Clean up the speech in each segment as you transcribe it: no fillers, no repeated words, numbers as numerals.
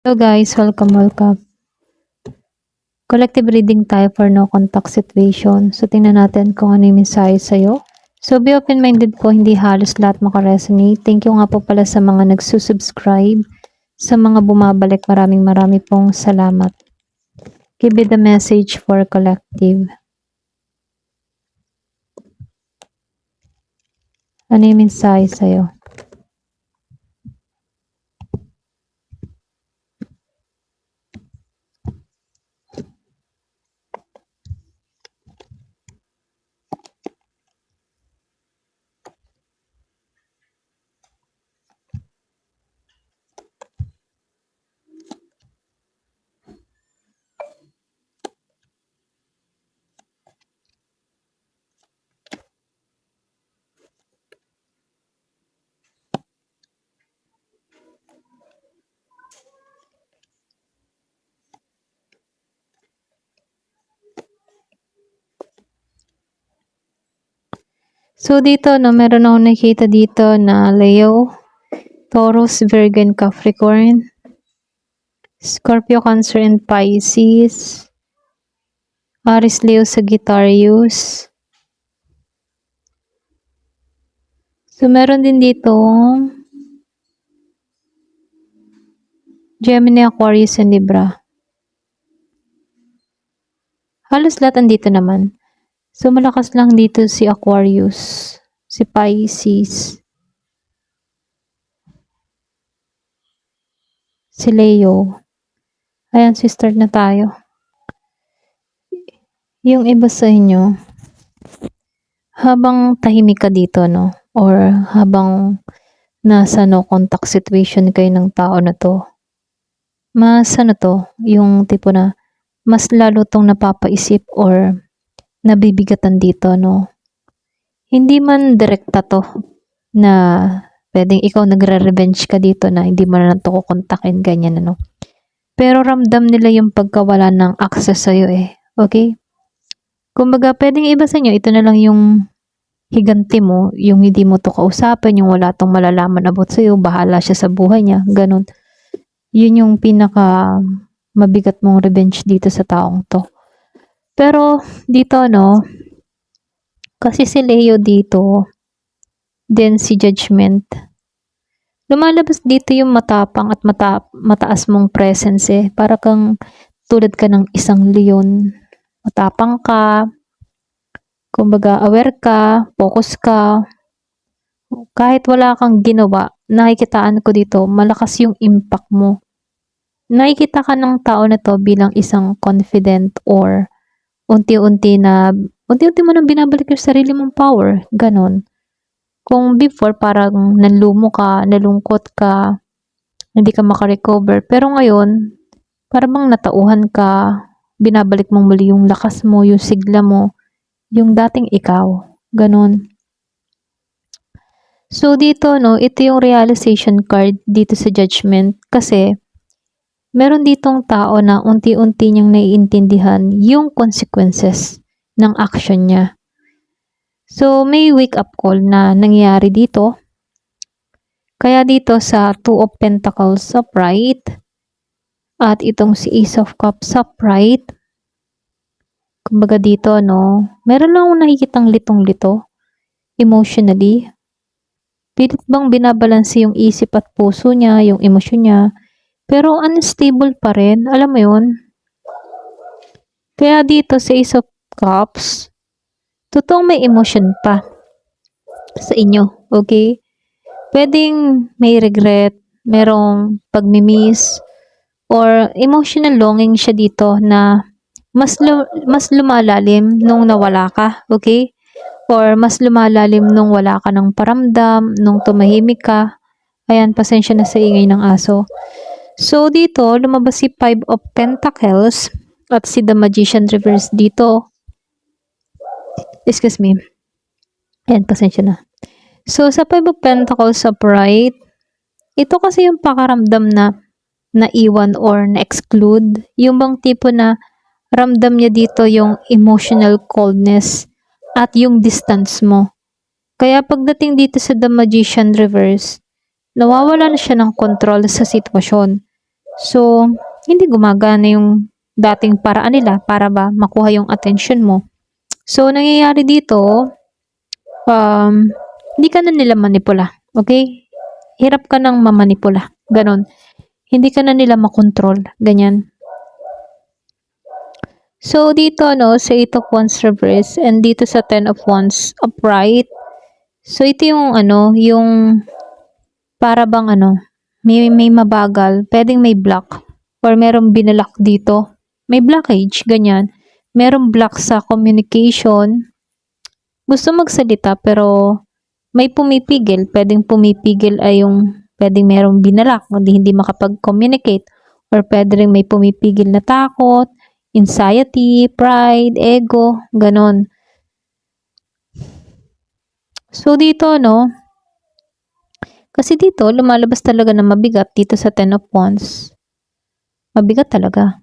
Hello guys, welcome. Collective reading tayo for no contact situation. So tingnan natin kung ano yung mensahe sa'yo. So be open-minded po, hindi halos lahat makaresonate. Thank you nga po pala sa mga nagsusubscribe. Sa mga bumabalik, maraming pong salamat. Give me the message for collective. Ano yung mensahe sa'yo? So dito, no, meron akong nakita dito na Leo, Taurus, Virgo, and Capricorn, Scorpio, Cancer, and Pisces, Aries, Leo, Sagittarius. So meron din dito Gemini, Aquarius, and Libra. Halos lahat andito naman. So, malakas lang dito si Aquarius, si Pisces, si Leo. Ayan, sister na tayo. Yung iba sa inyo, habang tahimik ka dito, no? Or habang nasa no contact situation kayo ng tao na to, mas ano to, yung tipo na, mas lalo tong napapaisip or nabibigatan dito, no? Hindi man direkta to na pwedeng ikaw nagre-revenge ka dito na hindi mo na lang to kukontakin, ganyan, ano. Pero ramdam nila yung pagkawala ng access sa'yo eh. Okay? Kumbaga, pwedeng iba sa inyo, ito na lang yung higanti mo, yung hindi mo to kausapin, yung wala tong malalaman about sa'yo, bahala siya sa buhay niya, ganun. Yun yung pinaka mabigat mong revenge dito sa taong to. Pero, dito, no, kasi si Leo dito, then si Judgment, lumalabas dito yung matapang at mataas mong presence eh. Para kang tulad ka ng isang leon. Matapang ka, kumbaga aware ka, focus ka. Kahit wala kang ginawa, nakikitaan ko dito, malakas yung impact mo. Nakikita ka ng tao na to bilang isang confident or unti-unti mo nang binabalik yung sarili mong power. Ganon. Kung before parang nanlumo ka, nalungkot ka, hindi ka makarecover. Pero ngayon, parang natauhan ka, binabalik mong muli yung lakas mo, yung sigla mo, yung dating ikaw. Ganon. So dito, no, ito yung realization card dito sa Judgment kasi meron ditong tao na unti-unti niyang naiintindihan yung consequences ng action niya. So, may wake up call na nangyayari dito. Kaya dito sa Two of Pentacles upright at itong si Ace of Cups upright, kumbaga dito, no, meron lang akong nakikitang litong-lito emotionally. Pilit bang binabalanse yung isip at puso niya, yung emosyon niya, pero unstable pa rin, alam mo yun? Kaya dito sa Ace of Cups, totoong may emotion pa sa inyo, okay? Pwedeng may regret, merong pagmimiss, or emotional longing siya dito na mas lumalalim nung nawala ka, okay? Or mas lumalalim nung wala ka ng paramdam, nung tumahimik ka. Ayan, pasensya na sa ingay ng aso. So, dito, lumabas si Five of Pentacles at si The Magician reverse dito. Excuse me. Ayan, pasensya na. So, sa Five of Pentacles upright, ito kasi yung pakaramdam na naiwan or na-exclude. Yung bang tipo na ramdam niya dito yung emotional coldness at yung distance mo. Kaya pagdating dito sa The Magician reverse, nawawala na siya ng control sa sitwasyon. So, hindi gumagana yung dating paraan nila para ba makuha yung attention mo. So, nangyayari dito, hindi ka na nila manipula. Okay? Hirap ka nang mamanipula. Ganon. Hindi ka na nila makontrol. Ganyan. So, dito, sa 8 of Wands reverse and dito sa 10 of Wands upright. So, ito yung, yung para bang, may mabagal. Pwedeng may block or merong binalak dito. May blockage, ganyan. Merong block sa communication. Gusto magsalita pero may pumipigil. Pwedeng pumipigil ay yung pwedeng merong binalak, hindi makapag-communicate. Or pwede rin may pumipigil na takot, anxiety, pride, ego, ganon. So, dito, kasi dito, lumalabas talaga na mabigat dito sa 10 of Wands. Mabigat talaga.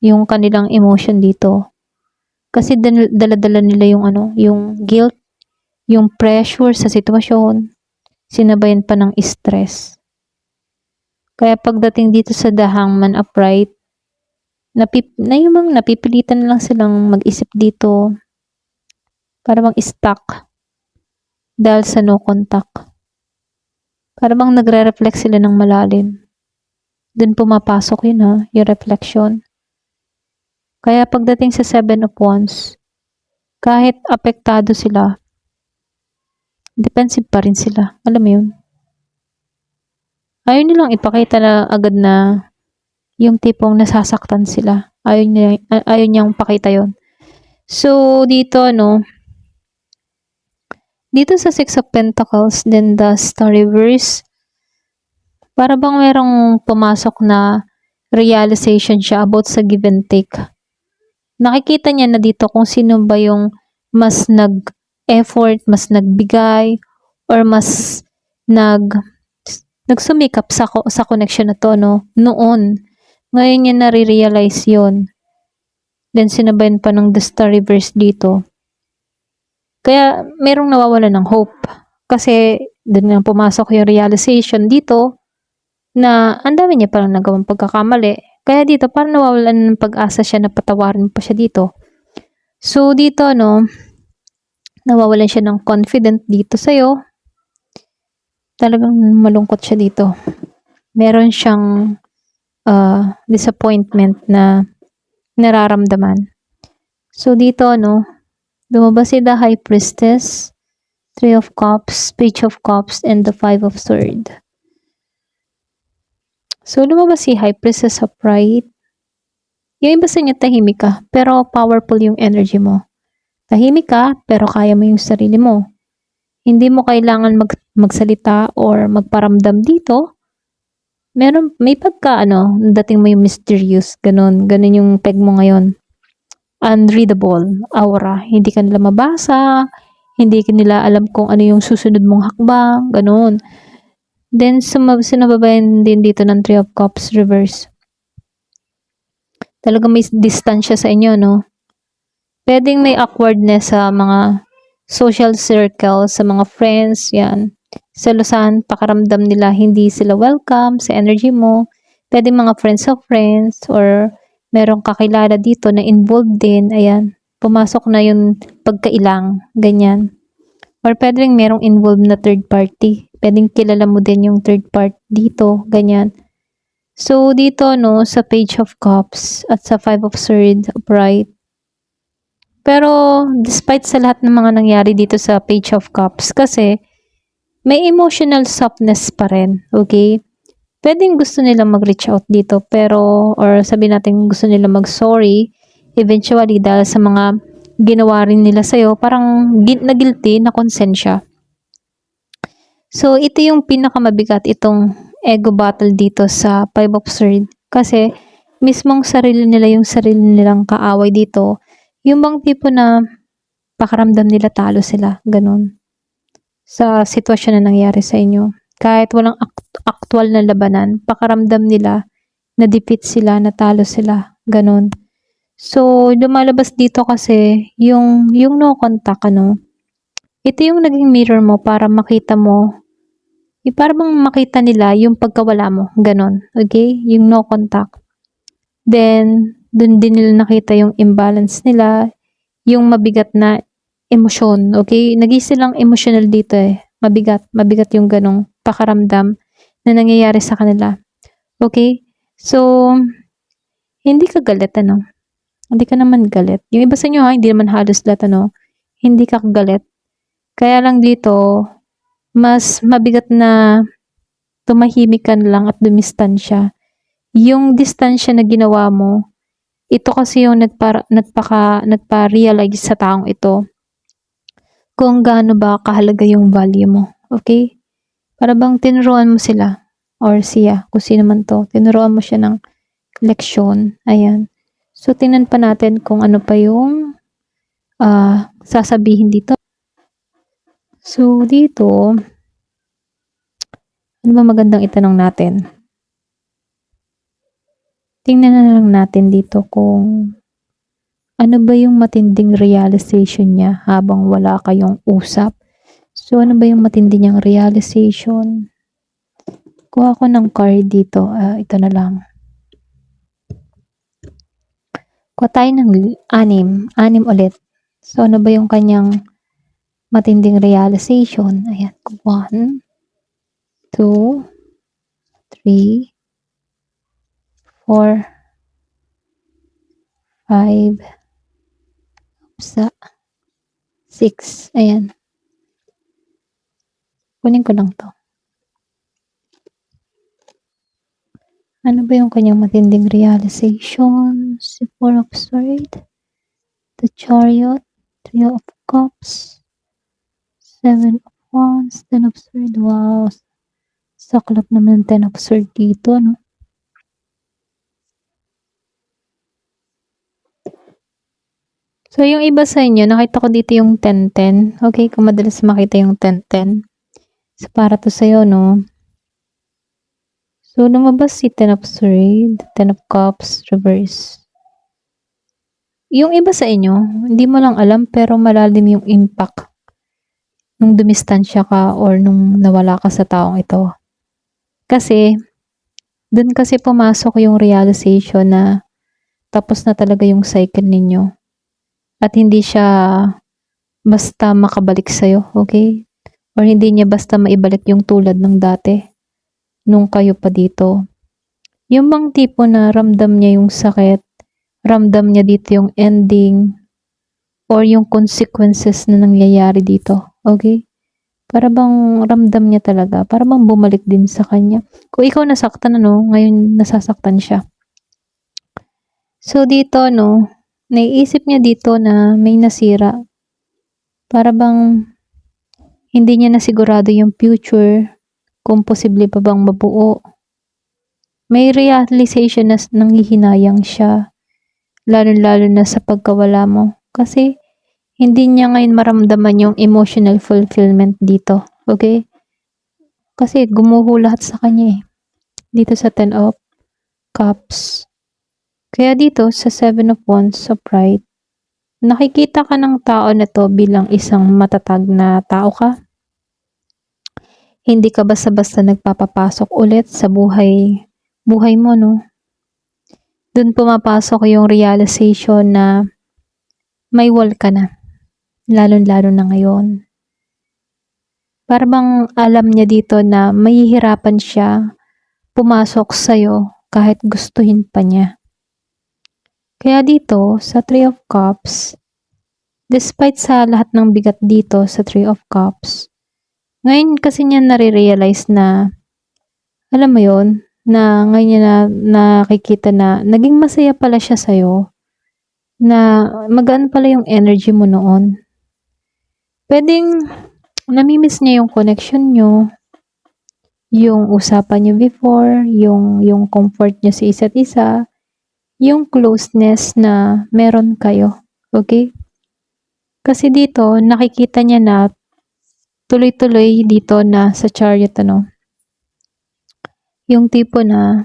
Yung kanilang emotion dito. Kasi dala-dala nila yung yung guilt, yung pressure sa sitwasyon, sinabayan pa ng stress. Kaya pagdating dito sa The Hangman upright, napipilitan lang silang mag-isip dito para bang stuck dahil sa no contact. Para bang nagre-reflect sila ng malalim. Dun pumapasok yun yung reflection. Kaya pagdating sa 7 of Wands, kahit apektado sila, defensive pa rin sila. Alam mo yun? Ayaw nilang ipakita na agad na yung tipong nasasaktan sila. Ayaw niyang pakita yon. So, dito, dito sa 6 of Pentacles, then the Star reverse, para bang merong pumasok na realization siya about sa give and take. Nakikita niya na dito kung sino ba yung mas nag-effort, mas nagbigay, or mas nagsumikap sa connection na to, noon. Ngayon niya nare-realize yun. Then, sinabayan pa ng the Star reverse dito. Kaya, merong nawawala ng hope. Kasi, dun nga pumasok yung realization dito na ang dami niya parang nagawang pagkakamali. Kaya dito, parang nawawalan ng pag-asa siya na patawarin pa siya dito. So, dito, nawawalan siya ng confident dito sa'yo. Talagang malungkot siya dito. Meron siyang disappointment na nararamdaman. So, dito, lumabas si the High Priestess, 3 of Cups, Page of Cups, and the 5 of Swords. So, lumabas si High Priestess upright. Yung iba sa inyo, tahimik ka, pero powerful yung energy mo. Tahimik ka, pero kaya mo yung sarili mo. Hindi mo kailangan magsalita or magparamdam dito. May pagka, dating mo yung mysterious, ganun yung peg mo ngayon. Unreadable aura. Hindi ka nila mabasa, hindi ka nila alam kung ano yung susunod mong hakbang, ganun. Then, sinababayan din dito ng 3 of Cups reverse. Talagang may distansya sa inyo, Pwedeng may awkwardness sa mga social circle, sa mga friends, yan. Selosan, pakaramdam nila hindi sila welcome sa energy mo. Pwedeng mga friends of friends or merong kakilala dito na involved din, ayan. Pumasok na yung pagkailang, ganyan. Or pwedeng merong involved na third party. Pwedeng kilala mo din yung third part dito, ganyan. So, dito, sa Page of Cups at sa 5 of Swords upright. Pero, despite sa lahat ng mga nangyari dito sa Page of Cups, kasi, may emotional softness pa rin, okay? Pwedeng gusto nila mag-reach out dito, pero, or sabihin natin gusto nila mag-sorry, eventually, dahil sa mga ginawa rin nila sa'yo, parang na-guilty, na konsensya. So, ito yung pinakamabigat, itong ego battle dito sa 5 of Swords. Kasi, mismong sarili nila yung sarili nilang kaaway dito. Yung bang tipo na pakaramdam nila talo sila, ganun. Sa sitwasyon na nangyari sa inyo. Kahit walang actual na labanan, pakaramdam nila na defeat sila, natalo sila, ganun. So, lumalabas dito kasi yung no contact, ito yung naging mirror mo para makita mo Para bang makita nila yung pagkawala mo, gano'n, okay? Yung no contact. Then, dun din nila nakita yung imbalance nila, yung mabigat na emosyon, okay? Silang emotional dito eh. Mabigat yung ganong pakaramdam na nangyayari sa kanila. Okay? So, hindi ka galit, ano? Hindi ka naman galit. Yung iba sa inyo ha, hindi naman halos lahat, ano? Hindi ka galit. Kaya lang dito, mas mabigat na tumahimik ka na lang at dumistansya. Yung distansya na ginawa mo, ito kasi yung nagpa-realize sa taong ito kung gaano ba kahalaga yung value mo. Okay? Para bang tinuruan mo sila or siya, kung sino man to, tinuruan mo siya ng leksyon. Ayan. So, tingnan pa natin kung ano pa yung sasabihin dito. So, dito, ano ba magandang itanong natin? Tingnan na lang natin dito kung ano ba yung matinding realization niya habang wala kayong usap. So, ano ba yung matindi niyang realization? Kuha ko ng card dito. Ito na lang. Kuha tayo ng 6 ulit. So, ano ba yung kanyang matinding realization? Ayan. 1, 2, 3, 4, 5, 6. Ayan. Kunin ko lang to. Ano ba yung kanyang matinding realization? Si 4 of Swords, the Chariot, 3 of Cups, 7 of Wands, 10 of Swords. Wow. Saklap naman ng 10 of Swords dito, no? So, yung iba sa inyo, nakita ko dito yung 10-10. Okay, kung madalas makita yung 10-10. So, para to sa'yo, no? So, lumabas si 10 of Swords, 10 of Cups, reverse. Yung iba sa inyo, hindi mo lang alam, pero malalim yung impact nung dumistansya ka or nung nawala ka sa taong ito. Kasi, dun kasi pumasok yung realization na tapos na talaga yung cycle ninyo. At hindi siya basta makabalik sa'yo, okay? Or hindi niya basta maibalik yung tulad ng dati nung kayo pa dito. Yung bang tipo na ramdam niya yung sakit, ramdam niya dito yung ending, or yung consequences na nangyayari dito, okay? Para bang ramdam niya talaga, para bang bumalik din sa kanya. Kung ikaw nasaktan, ano, ngayon nasasaktan siya. So dito, no, naiisip niya dito na may nasira. Para bang hindi niya nasigurado yung future, kung posible pa bang mabuo. May realization na nanghihinayang siya, lalo-lalo na sa pagkawala mo. Kasi hindi niya ngayon maramdaman yung emotional fulfillment dito. Okay? Kasi gumuho lahat sa kanya eh. Dito sa 10 of Cups. Kaya dito sa 7 of Wands sa Pride, nakikita ka ng tao na to bilang isang matatag na tao ka. Hindi ka basta-basta nagpapapasok ulit sa buhay mo, no? Doon pumapasok yung realization na may wall ka na. Lalo-lalo na ngayon. Para bang alam niya dito na mahihirapan siya pumasok sa'yo kahit gustuhin pa niya. Kaya dito, sa 3 of Cups, despite sa lahat ng bigat dito sa 3 of Cups, ngayon kasi niya nare-realize na, alam mo yon, na ngayon niya na nakikita na naging masaya pala siya sa'yo, na magaan pala yung energy mo noon. Pwedeng namimiss niya yung connection nyo, yung usapan nyo before, yung comfort nyo sa isa't isa, yung closeness na meron kayo. Okay? Kasi dito, nakikita niya na tuloy-tuloy dito na sa Chariot, ano, yung tipo na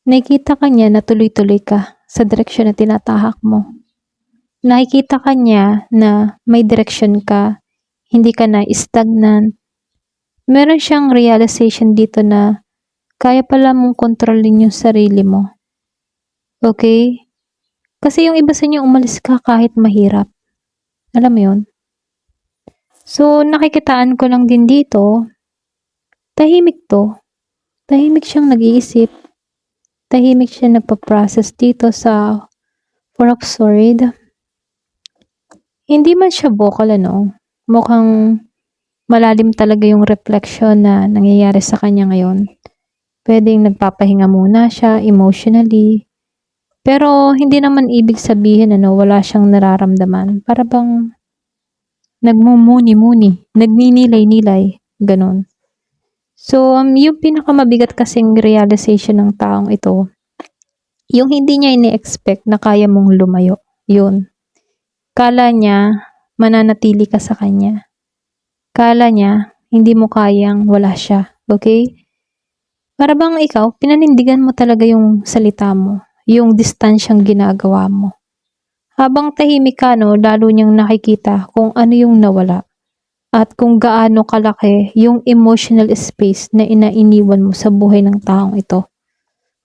nakikita ka niya na tuloy-tuloy ka sa direksyon na tinatahak mo. Nakikita ka niya na may direksyon ka, hindi ka na stagnant, meron siyang realization dito na kaya pala mong kontrolin yung sarili mo. Okay? Kasi yung iba sa inyo umalis ka kahit mahirap. Alam mo yun? So, nakikitaan ko lang din dito, tahimik to. Tahimik siyang nag-iisip. Tahimik siya nagpa-process dito sa Four of Swords. Hindi man siya vocal, mukhang malalim talaga yung reflection na nangyayari sa kanya ngayon. Pwedeng nagpapahinga muna siya emotionally. Pero hindi naman ibig sabihin wala siyang nararamdaman. Para bang nagmumuni-muni, nagninilay-nilay, ganun. So, yung pinakamabigat kasing realization ng taong ito, yung hindi niya ini-expect na kaya mong lumayo. Yun. Kala niya, mananatili ka sa kanya. Kala niya, hindi mo kayang wala siya. Okay? Para bang ikaw, pinanindigan mo talaga yung salita mo. Yung distansyang ginagawa mo. Habang tahimik ka, lalo niyang nakikita kung ano yung nawala. At kung gaano kalaki yung emotional space na inainiwan mo sa buhay ng taong ito.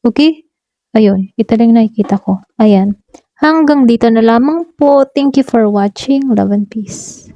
Okay? Ayun, ito lang nakikita ko. Ayan. Hanggang dito na lamang po. Thank you for watching. Love and peace.